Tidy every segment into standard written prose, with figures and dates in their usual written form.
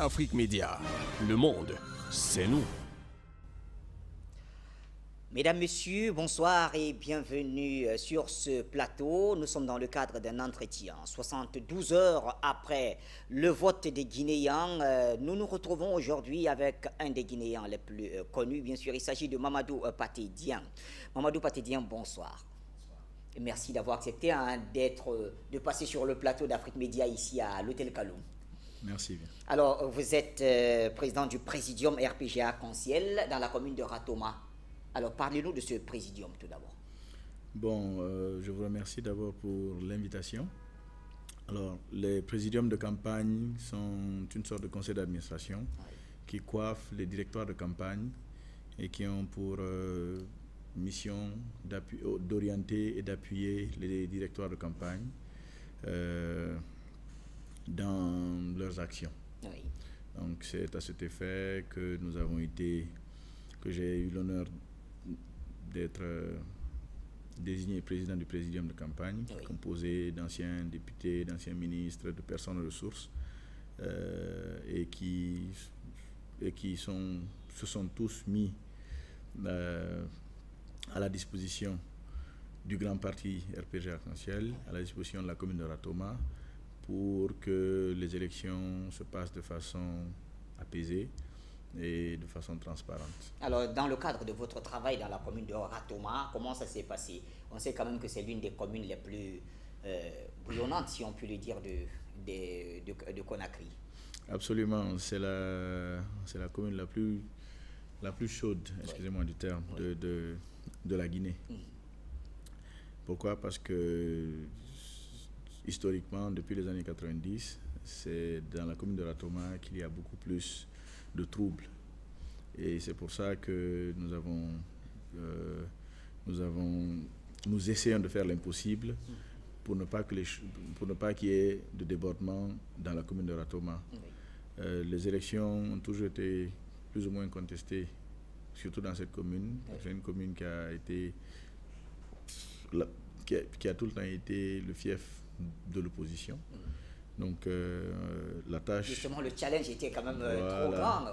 Afrique Média. Le monde, c'est nous. Mesdames, Messieurs, bonsoir et bienvenue sur ce plateau. Nous sommes dans le cadre d'un entretien. 72 heures après le vote des Guinéens, nous nous retrouvons aujourd'hui avec un des Guinéens les plus connus. Bien sûr, il s'agit de Mamadou Pathé Dieng. Mamadou Pathé Dieng, bonsoir. Et merci d'avoir accepté de passer sur le plateau d'Afrique Média ici à l'Hôtel Kaloum. Merci. Alors, vous êtes président du Présidium RPGA Conciel dans la commune de Ratoma. Alors, parlez-nous de ce présidium tout d'abord. Bon, je vous remercie d'abord pour l'invitation. Alors, les présidiums de campagne sont une sorte de conseil d'administration qui coiffent les directoires de campagne et qui ont pour mission d'orienter et d'appuyer les directoires de campagne dans leurs actions. Oui. Donc, c'est à cet effet que j'ai eu l'honneur d'être désigné président du présidium de campagne, composé d'anciens députés, d'anciens ministres, de personnes ressources, et qui se sont tous mis à la disposition du grand parti RPG Arc-en-Ciel, à la disposition de la commune de Ratoma, pour que les élections se passent de façon apaisée et de façon transparente. Alors, dans le cadre de votre travail dans la commune de Ratoma, comment ça s'est passé? On sait quand même que c'est l'une des communes les plus bouillonnantes, si on peut le dire, de Conakry. Absolument, c'est la commune la plus chaude, excusez-moi du terme, de la Guinée. Pourquoi? Parce que historiquement, depuis les années 90, c'est dans la commune de Ratoma qu'il y a beaucoup plus de troubles. Et c'est pour ça que nous essayons de faire l'impossible pour ne pas qu'il y ait de débordement dans la commune de Ratoma. Les élections ont toujours été plus ou moins contestées, surtout dans cette commune. C'est une commune qui a tout le temps été le fief de l'opposition. Donc, la tâche... Justement, le challenge était quand même trop grand.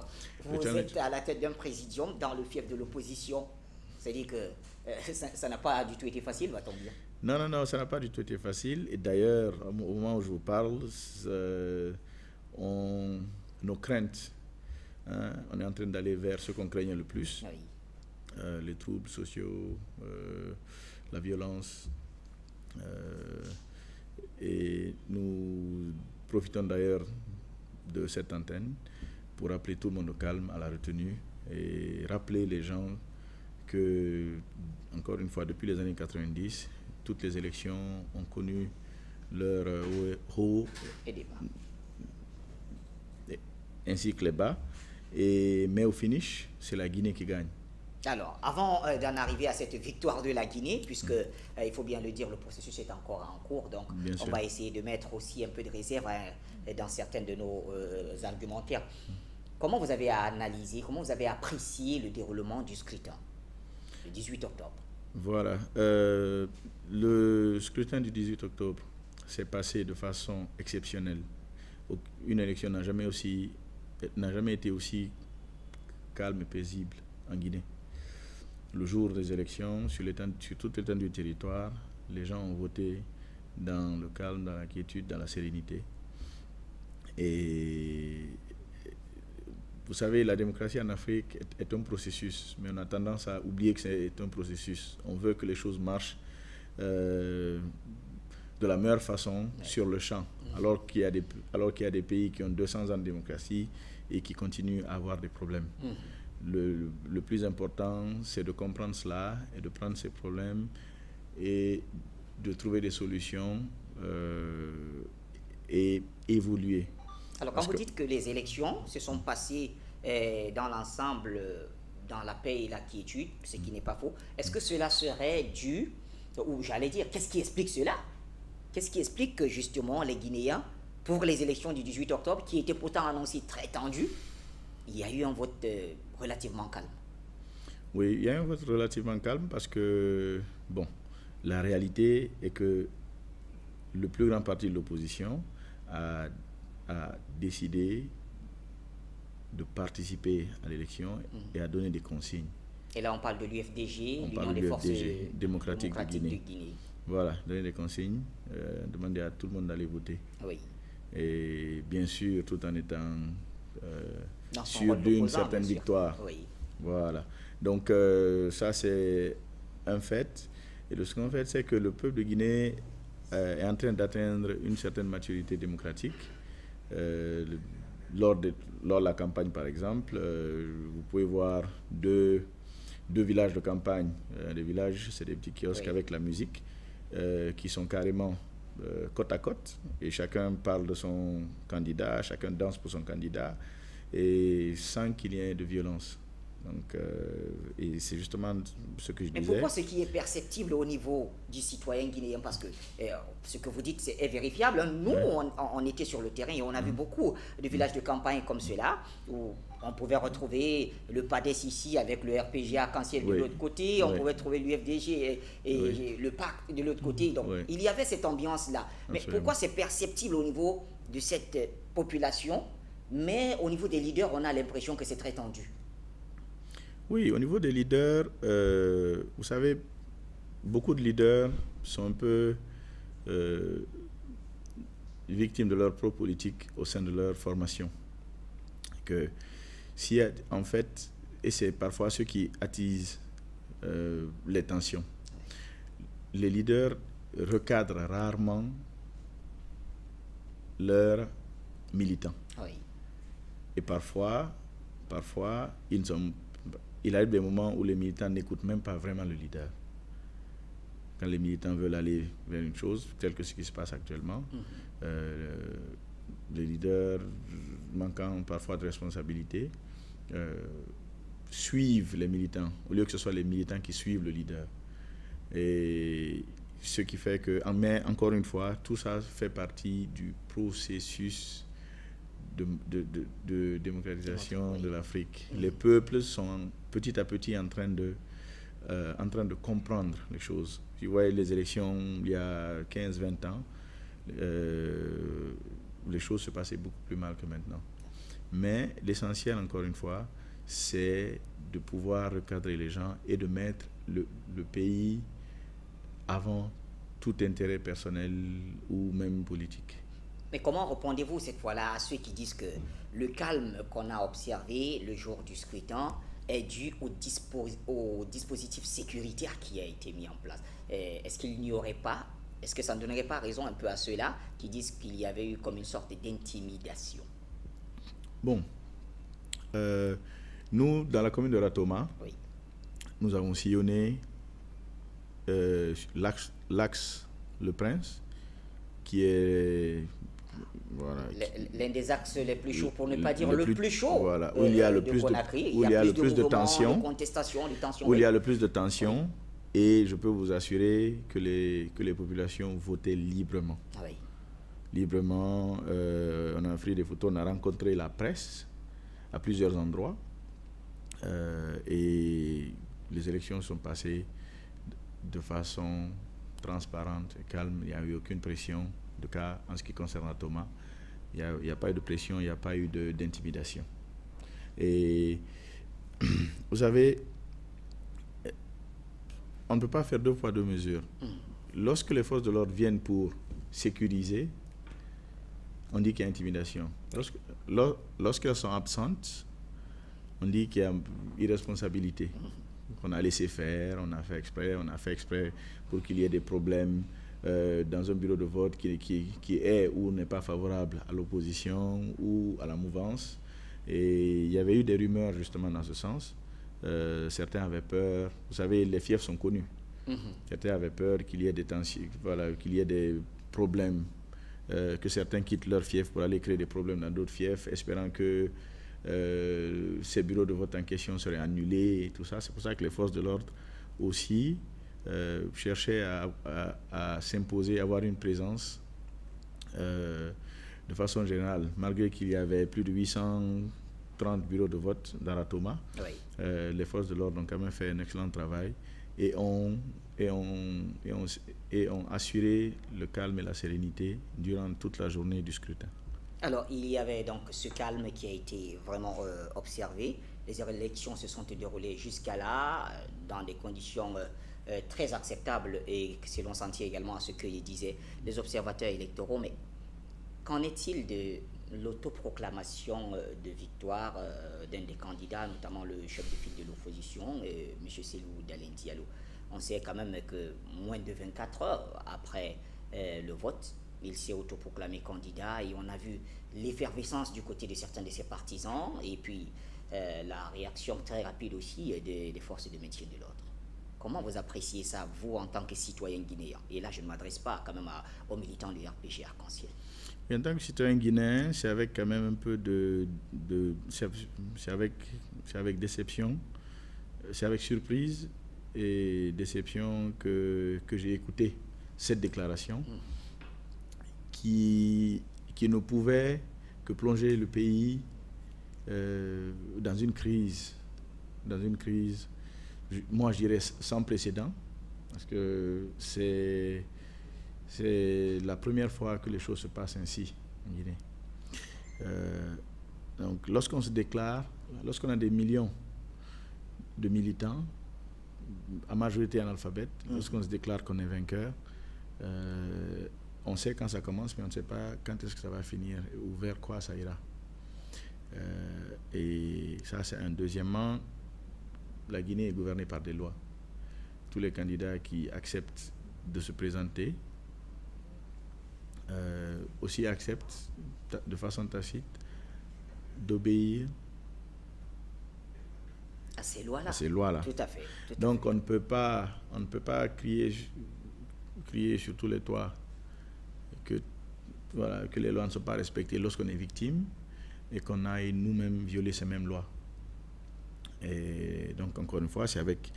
Vous êtes à la tête d'un présidium dans le fief de l'opposition. C'est-à-dire que ça n'a pas du tout été facile, va-t-on dire? Non, ça n'a pas du tout été facile. Et d'ailleurs, au moment où je vous parle, nos craintes, on est en train d'aller vers ce qu'on craignait le plus. Les troubles sociaux, la violence... et nous profitons d'ailleurs de cette antenne pour rappeler tout le monde au calme, à la retenue, et rappeler les gens que, encore une fois, depuis les années 90, toutes les élections ont connu leur haut et des bas, ainsi que les bas, mais au finish, c'est la Guinée qui gagne. Alors, avant d'en arriver à cette victoire de la Guinée, puisque, il faut bien le dire, le processus est encore en cours, donc on va essayer de mettre aussi un peu de réserve dans certains de nos argumentaires. Comment vous avez analysé, comment vous avez apprécié le déroulement du scrutin, le 18 octobre? Voilà. Le scrutin du 18 octobre s'est passé de façon exceptionnelle. Une élection n'a jamais été aussi calme et paisible en Guinée. Le jour des élections, sur toute l'étendue du territoire, les gens ont voté dans le calme, dans la quiétude, dans la sérénité. Et vous savez, la démocratie en Afrique est un processus, mais on a tendance à oublier que c'est un processus. On veut que les choses marchent de la meilleure façon sur le champ, alors qu'il y a des pays qui ont 200 ans de démocratie et qui continuent à avoir des problèmes. Le plus important, c'est de comprendre cela et de prendre ces problèmes et de trouver des solutions et évoluer. Alors, quand vous dites que les élections se sont passées dans l'ensemble, dans la paix et la quiétude, ce qui n'est pas faux, est-ce que cela serait dû, ou j'allais dire, qu'est-ce qui explique cela? Qu'est-ce qui explique que justement les Guinéens, pour les élections du 18 octobre, qui étaient pourtant annoncées très tendues, il y a eu un vote relativement calme? Oui, il y a eu un vote relativement calme parce que, bon, la réalité est que le plus grand parti de l'opposition a décidé de participer à l'élection et à donner des consignes. Et là, on parle de l'UFDG, l'Union des forces démocratiques de Guinée. Voilà, donner des consignes, demander à tout le monde d'aller voter. Oui. Et bien sûr, tout en étant sûr d'une certaine victoire. Oui. Voilà. Donc, ça, c'est un fait. Et le second fait, c'est que le peuple de Guinée est en train d'atteindre une certaine maturité démocratique. Lors de la campagne, par exemple, vous pouvez voir deux villages de campagne. Les villages, c'est des petits kiosques avec la musique qui sont carrément côte à côte. Et chacun parle de son candidat, chacun danse pour son candidat, et sans qu'il y ait de violence. Donc, et c'est justement ce que je disais. Mais pourquoi ce qui est perceptible au niveau du citoyen guinéen, parce que ce que vous dites est vérifiable. Nous, on était sur le terrain et on a vu beaucoup de villages de campagne comme ceux-là, où on pouvait retrouver le PADES ici avec le RPG arc-en-ciel de l'autre côté, on pouvait trouver l'UFDG et le PAC de l'autre côté. Donc, il y avait cette ambiance-là. Mais pourquoi c'est perceptible au niveau de cette population, mais au niveau des leaders, on a l'impression que c'est très tendu? Oui, au niveau des leaders, vous savez, beaucoup de leaders sont un peu victimes de leur propre politique au sein de leur formation. Que si, en fait, et c'est parfois ce qui attise les tensions, les leaders recadrent rarement leurs militants. Oui. Et parfois, il arrive des moments où les militants n'écoutent même pas vraiment le leader. Quand les militants veulent aller vers une chose, tel que ce qui se passe actuellement, les leaders, manquant parfois de responsabilité, suivent les militants, au lieu que ce soit les militants qui suivent le leader. Et ce qui fait que, mais encore une fois, tout ça fait partie du processus de démocratisation de l'Afrique. Les peuples sont petit à petit en train de comprendre les choses. Tu vois, les élections il y a 15-20 ans, les choses se passaient beaucoup plus mal que maintenant. Mais l'essentiel, encore une fois, c'est de pouvoir recadrer les gens et de mettre le pays avant tout intérêt personnel ou même politique. Mais comment répondez-vous cette fois-là à ceux qui disent que le calme qu'on a observé le jour du scrutin est dû au dispositif sécuritaire qui a été mis en place? Est-ce qu'il n'y aurait pas, est-ce que ça ne donnerait pas raison un peu à ceux-là qui disent qu'il y avait eu comme une sorte d'intimidation? Bon, nous, dans la commune de Ratoma, nous avons sillonné l'axe Le Prince, qui est l'un des axes les plus chauds, pour ne pas dire le plus chaud, voilà, où il y a le plus de tension, où il y a le plus de tension, et je peux vous assurer que les populations votaient librement. Ah oui. Librement, on a pris des photos, on a rencontré la presse à plusieurs endroits, et les élections sont passées de façon transparente et calme. Il n'y a eu aucune pression. De cas, en ce qui concerne Thomas, il n'y a pas eu de pression, il n'y a pas eu d'intimidation. Et vous savez, on ne peut pas faire deux poids, deux mesures. Lorsque les forces de l'ordre viennent pour sécuriser, on dit qu'il y a intimidation. Lorsqu'elles sont absentes, on dit qu'il y a irresponsabilité. On a laissé faire, on a fait exprès pour qu'il y ait des problèmes dans un bureau de vote qui est ou n'est pas favorable à l'opposition ou à la mouvance. Et il y avait eu des rumeurs justement dans ce sens. Certains avaient peur. Vous savez, les fiefs sont connus. Certains avaient peur qu'il y ait des tensions, voilà, qu'il y ait des problèmes, que certains quittent leur fief pour aller créer des problèmes dans d'autres fiefs, espérant que ces bureaux de vote en question seraient annulés et tout ça. C'est pour ça que les forces de l'ordre aussi cherchaient à s'imposer, à avoir une présence de façon générale, malgré qu'il y avait plus de 830 bureaux de vote dans la Thomas. Les forces de l'ordre ont quand même fait un excellent travail et ont assuré le calme et la sérénité durant toute la journée du scrutin. Alors, il y avait donc ce calme qui a été vraiment observé. Les élections se sont déroulées jusqu'à là, dans des conditions très acceptables et si l'on sentit également à ce que disaient les observateurs électoraux. Mais qu'en est-il de l'autoproclamation de victoire d'un des candidats, notamment le chef de file de l'opposition, M. Cellou Dalein Diallo? On sait quand même que moins de 24 heures après le vote, il s'est autoproclamé candidat et on a vu l'effervescence du côté de certains de ses partisans et puis la réaction très rapide aussi des forces de maintien de l'ordre. Comment vous appréciez ça, vous, en tant que citoyen guinéen? Et là, je ne m'adresse pas quand même aux militants du RPG Arc-en-Ciel. Et en tant que citoyen guinéen, c'est avec quand même un peu c'est avec déception, c'est avec surprise et déception que j'ai écouté cette déclaration qui ne pouvait que plonger le pays dans une crise, moi je dirais sans précédent, parce que c'est la première fois que les choses se passent ainsi en Guinée. Donc lorsqu'on se déclare, lorsqu'on a des millions de militants, à majorité analphabète, lorsqu'on se déclare qu'on est vainqueur, on sait quand ça commence, mais on ne sait pas quand est-ce que ça va finir ou vers quoi ça ira. Et ça, c'est un. Deuxièmement, la Guinée est gouvernée par des lois. Tous les candidats qui acceptent de se présenter aussi acceptent de façon tacite d'obéir à ces lois-là. À ces lois-là. Tout à fait. Donc on ne peut pas crier sur tous les toits que les lois ne sont pas respectées lorsqu'on est victime et qu'on aille nous-mêmes violer ces mêmes lois. Et donc encore une fois, c'est avec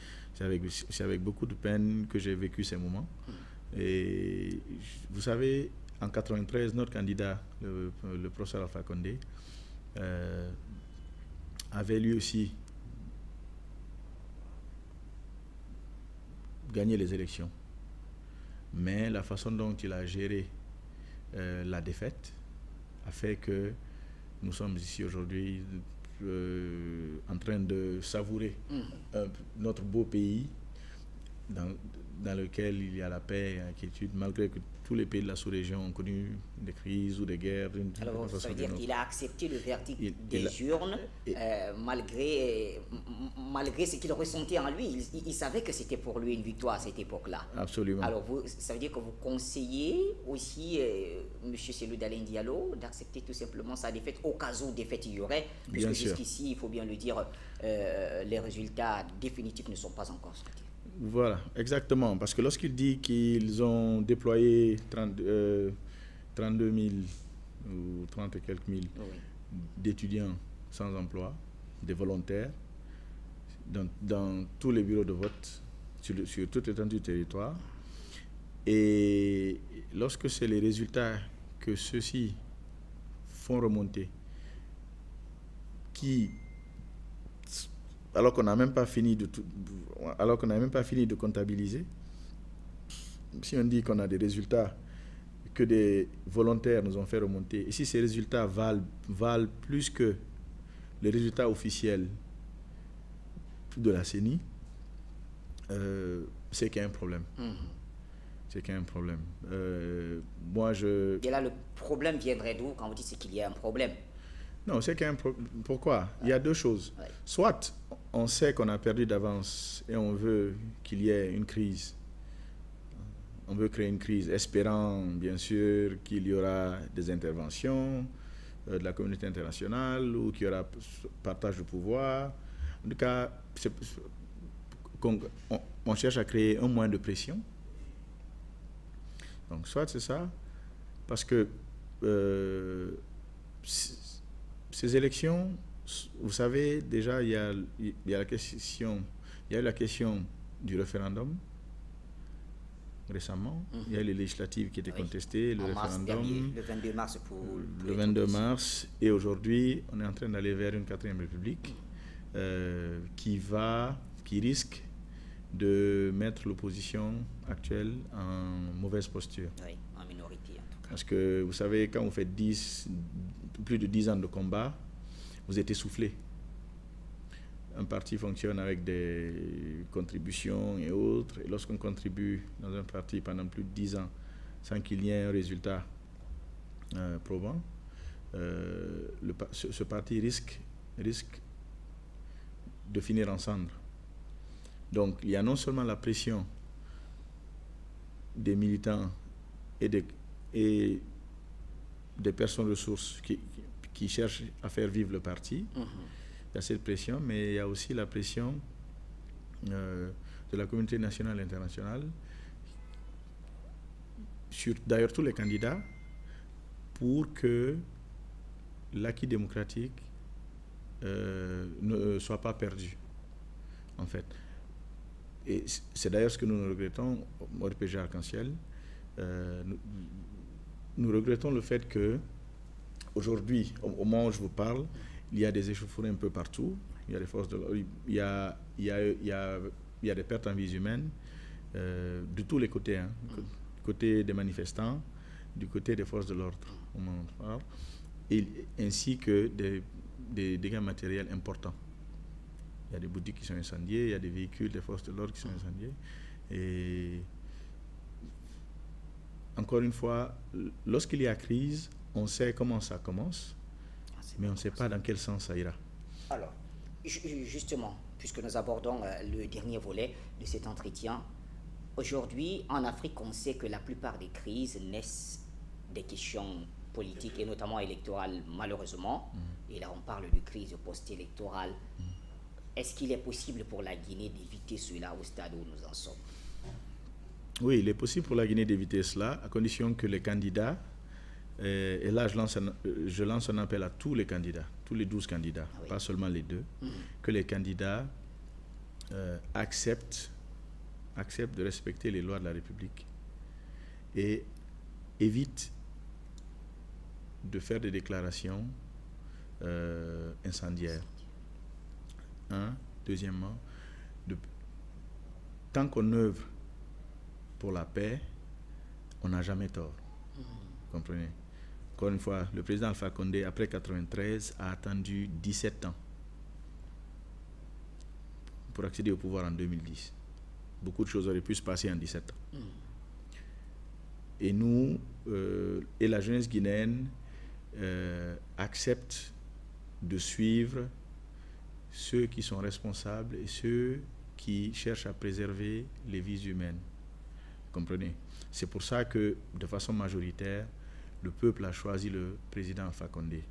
beaucoup de peine que j'ai vécu ces moments. Et vous savez, en 1993, notre candidat, le professeur Alpha Condé, avait lui aussi gagné les élections. Mais la façon dont il a géré la défaite a fait que nous sommes ici aujourd'hui en train de savourer notre beau pays dans lequel il y a la paix et l'inquiétude, malgré que tous les pays de la sous-région ont connu des crises ou des guerres. Alors, ça veut dire qu'il a accepté le verdict des urnes, malgré ce qu'il ressentait en lui. Il savait que c'était pour lui une victoire à cette époque-là. Absolument. Alors, ça veut dire que vous conseillez aussi M. Cellou Dalein Diallo d'accepter tout simplement sa défaite, au cas où défaite il y aurait, puisque jusqu'ici, il faut bien le dire, les résultats définitifs ne sont pas encore sortis. Voilà, exactement. Parce que lorsqu'il dit qu'ils ont déployé 32 000 ou 30 et quelques mille d'étudiants sans emploi, des volontaires, dans tous les bureaux de vote, sur toute l'étendue du territoire, et lorsque c'est les résultats que ceux-ci font remonter, alors qu'on n'a même pas fini de comptabiliser, si on dit qu'on a des résultats que des volontaires nous ont fait remonter, et si ces résultats valent plus que les résultats officiels de la CENI, c'est qu'il y a un problème. C'est qu'il y a un problème. Et là, le problème viendrait d'où quand vous dites qu'il y a un problème? Non, c'est qu'il y a un problème. Pourquoi? Il y a deux choses. Soit on sait qu'on a perdu d'avance et on veut qu'il y ait une crise. On veut créer une crise, espérant bien sûr qu'il y aura des interventions de la communauté internationale ou qu'il y aura partage de pouvoir. En tout cas, on cherche à créer un moyen de pression. Donc soit c'est ça, parce que ces élections, vous savez, déjà, il y a eu la question du référendum récemment. Il y a eu les législatives qui étaient contestées, le référendum. Le 22 mars le 22 mars. Et aujourd'hui, on est en train d'aller vers une 4e République qui risque de mettre l'opposition actuelle en mauvaise posture. Oui, en minorité en tout cas. Parce que, vous savez, quand vous faites plus de 10 ans de combat, vous êtes essoufflé. Un parti fonctionne avec des contributions et autres. Et lorsqu'on contribue dans un parti pendant plus de 10 ans sans qu'il y ait un résultat probant, ce parti risque de finir en cendres. Donc, il y a non seulement la pression des militants et des personnes ressources qui cherchent à faire vivre le parti. Il y a cette pression, mais il y a aussi la pression de la communauté nationale et internationale sur d'ailleurs tous les candidats pour que l'acquis démocratique ne soit pas perdu, en fait. Et c'est d'ailleurs ce que nous regrettons au RPG Arc-en-Ciel. Nous regrettons le fait que aujourd'hui, au moment où je vous parle, il y a des échauffourées un peu partout. Il y a des forces de l'ordre, il y a des pertes en vies humaines de tous les côtés, hein. Du côté des manifestants, du côté des forces de l'ordre, au moment où on parle, ainsi que des dégâts matériels importants. Il y a des boutiques qui sont incendiées, il y a des véhicules des forces de l'ordre qui sont incendiés. Et encore une fois, lorsqu'il y a crise, on sait comment ça commence, mais on ne sait pas dans quel sens ça ira. Alors, justement, puisque nous abordons le dernier volet de cet entretien, aujourd'hui, en Afrique, on sait que la plupart des crises naissent des questions politiques et notamment électorales, malheureusement. Et là, on parle de crise post-électorale. Est-ce qu'il est possible pour la Guinée d'éviter cela au stade où nous en sommes? Oui, il est possible pour la Guinée d'éviter cela, à condition que les candidats, et là je lance un appel à tous les candidats, tous les 12 candidats, oui, pas seulement les 2, que les candidats acceptent de respecter les lois de la République et évitent de faire des déclarations incendiaires. Deuxièmement, tant qu'on œuvre pour la paix, on n'a jamais tort. Comprenez? Encore une fois, le président Alpha Condé, après 1993, a attendu 17 ans pour accéder au pouvoir en 2010. Beaucoup de choses auraient pu se passer en 17 ans. Et nous, et la jeunesse guinéenne, accepte de suivre ceux qui sont responsables et ceux qui cherchent à préserver les vies humaines. Comprenez? C'est pour ça que, de façon majoritaire, le peuple a choisi le président Alpha Condé,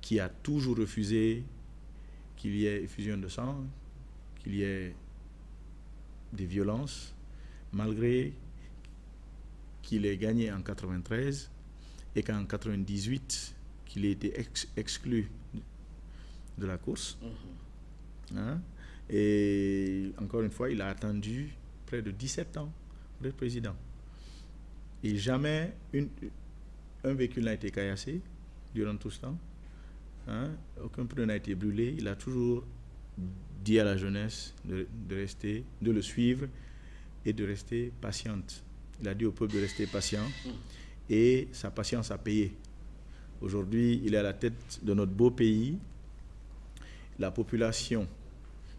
qui a toujours refusé qu'il y ait effusion de sang, qu'il y ait des violences, malgré qu'il ait gagné en 1993 et qu'en 1998, qu'il ait été exclu de la course. Et encore une fois, il a attendu près de 17 ans pour être président. Et jamais un véhicule n'a été caillassé durant tout ce temps. Aucun pneu n'a été brûlé. Il a toujours dit à la jeunesse de le suivre et de rester patiente. Il a dit au peuple de rester patient et sa patience a payé. Aujourd'hui, il est à la tête de notre beau pays. La population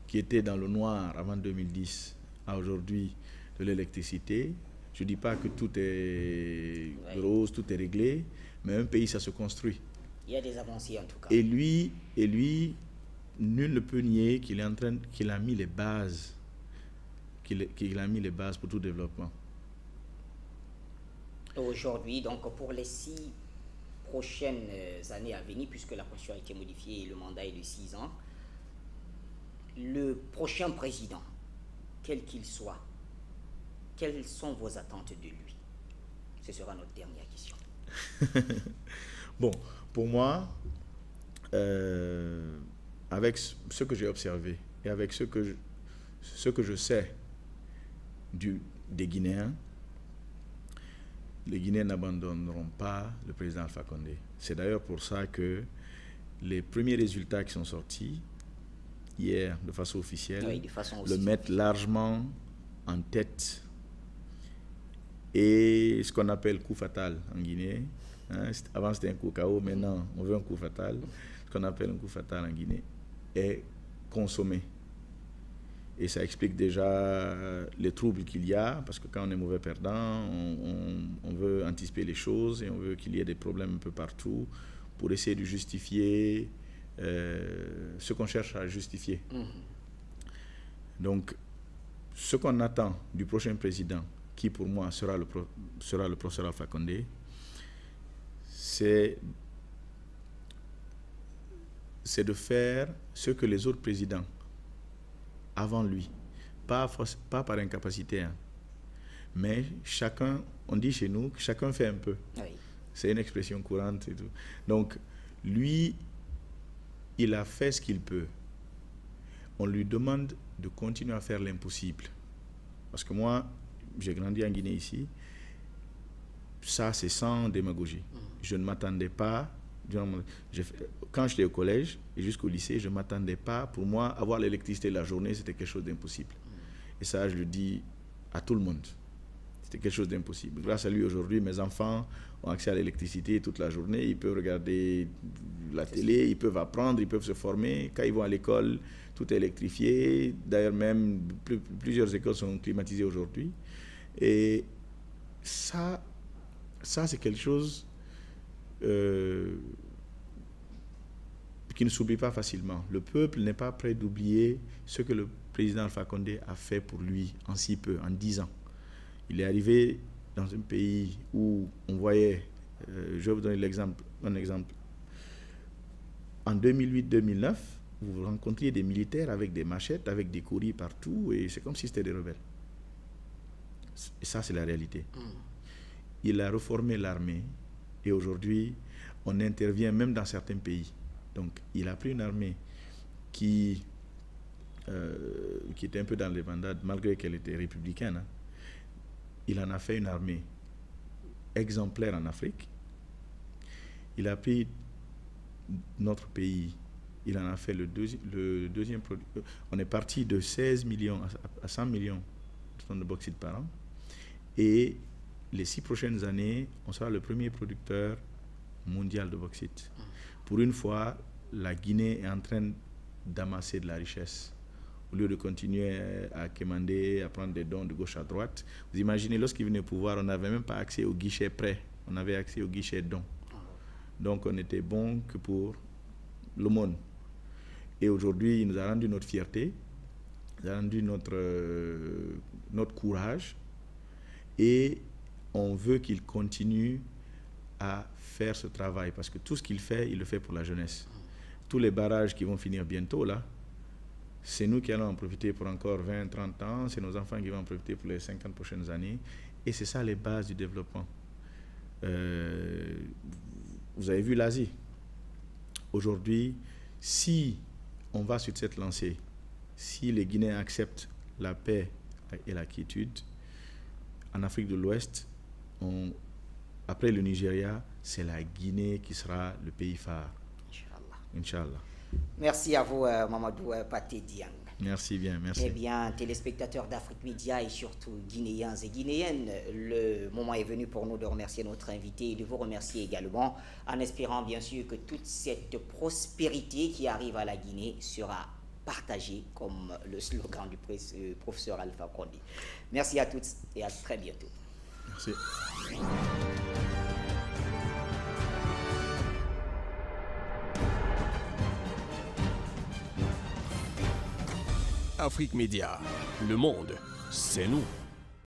qui était dans le noir avant 2010 a aujourd'hui de l'électricité. Je ne dis pas que tout est rose, tout est réglé, mais un pays, ça se construit. Il y a des avancées en tout cas. Et lui, nul ne peut nier qu'il a mis les bases, qu'il a mis les bases pour tout développement. Aujourd'hui, donc pour les 6 prochaines années à venir, puisque la Constitution a été modifiée et le mandat est de 6 ans, le prochain président, quel qu'il soit, quelles sont vos attentes de lui? Ce sera notre dernière question. Bon, pour moi, avec ce que j'ai observé et avec ce que je sais des Guinéens, les Guinéens n'abandonneront pas le président Alpha Condé. C'est d'ailleurs pour ça que les premiers résultats qui sont sortis hier de façon officielle le mettent largement en tête et ce qu'on appelle coup fatal en Guinée. Hein, avant c'était un coup KO, maintenant on veut un coup fatal. Ce qu'on appelle un coup fatal en Guinée est consommé. Et ça explique déjà les troubles qu'il y a, parce que quand on est mauvais perdant, on veut anticiper les choses et on veut qu'il y ait des problèmes un peu partout pour essayer de justifier ce qu'on cherche à justifier. Donc, ce qu'on attend du prochain président, qui pour moi sera le professeur Alpha Condé, c'est de faire ce que les autres présidents avant lui, pas par incapacité, hein, mais chacun, on dit chez nous, que chacun fait un peu. Oui. C'est une expression courante et tout. Donc, lui, il a fait ce qu'il peut. On lui demande de continuer à faire l'impossible. Parce que moi, j'ai grandi en Guinée ici, ça c'est sans démagogie. Je ne m'attendais pas, quand j'étais au collège et jusqu'au lycée, je ne m'attendais pas, pour moi, avoir l'électricité la journée, c'était quelque chose d'impossible. Et ça, je le dis à tout le monde. C'était quelque chose d'impossible. Grâce à lui, aujourd'hui, mes enfants ont accès à l'électricité toute la journée, ils peuvent regarder la télé, ils peuvent apprendre, ils peuvent se former. Quand ils vont à l'école, tout est électrifié. D'ailleurs, même plusieurs écoles sont climatisées aujourd'hui. Et ça c'est quelque chose qui ne s'oublie pas facilement. Le peuple n'est pas prêt d'oublier ce que le président Alpha Condé a fait pour lui en si peu, en 10 ans. Il est arrivé dans un pays où on voyait, je vais vous donner un exemple. En 2008-2009, vous rencontriez des militaires avec des machettes, avec des courriers partout, et c'est comme si c'était des rebelles. Et ça, c'est la réalité. Il a reformé l'armée, et aujourd'hui, on intervient même dans certains pays. Donc, il a pris une armée qui était un peu dans les bandades, malgré qu'elle était républicaine. Hein. Il en a fait une armée exemplaire en Afrique. Il a pris notre pays, il en a fait le deuxième produit. On est parti de 16 millions à 100 millions de tonnes de bauxite par an. Et les 6 prochaines années, on sera le premier producteur mondial de bauxite. Pour une fois, la Guinée est en train d'amasser de la richesse. Au lieu de continuer à quémander, à prendre des dons de gauche à droite. Vous imaginez, lorsqu'il venait au pouvoir, on n'avait même pas accès au guichet prêt. On avait accès au guichet dons. Donc on était bon que pour l'aumône. Et aujourd'hui, il nous a rendu notre fierté, il a rendu notre courage. Et on veut qu'il continue à faire ce travail. Parce que tout ce qu'il fait, il le fait pour la jeunesse. Tous les barrages qui vont finir bientôt, là, c'est nous qui allons en profiter pour encore 20, 30 ans. C'est nos enfants qui vont en profiter pour les 50 prochaines années. Et c'est ça les bases du développement. Vous avez vu l'Asie. Aujourd'hui, si on va sur cette lancée, si les Guinéens acceptent la paix et la quiétude, en Afrique de l'Ouest, après le Nigeria, c'est la Guinée qui sera le pays phare. Inch'Allah. Merci à vous, Mamadou Pathé Diang. Merci bien, merci. Eh bien, téléspectateurs d'Afrique Média et surtout Guinéens et Guinéennes, le moment est venu pour nous de remercier notre invité et de vous remercier également, en espérant bien sûr que toute cette prospérité qui arrive à la Guinée sera partagée, comme le slogan du professeur Alpha Condé. Merci à toutes et à très bientôt. Merci. Afrique Média, le monde, c'est nous.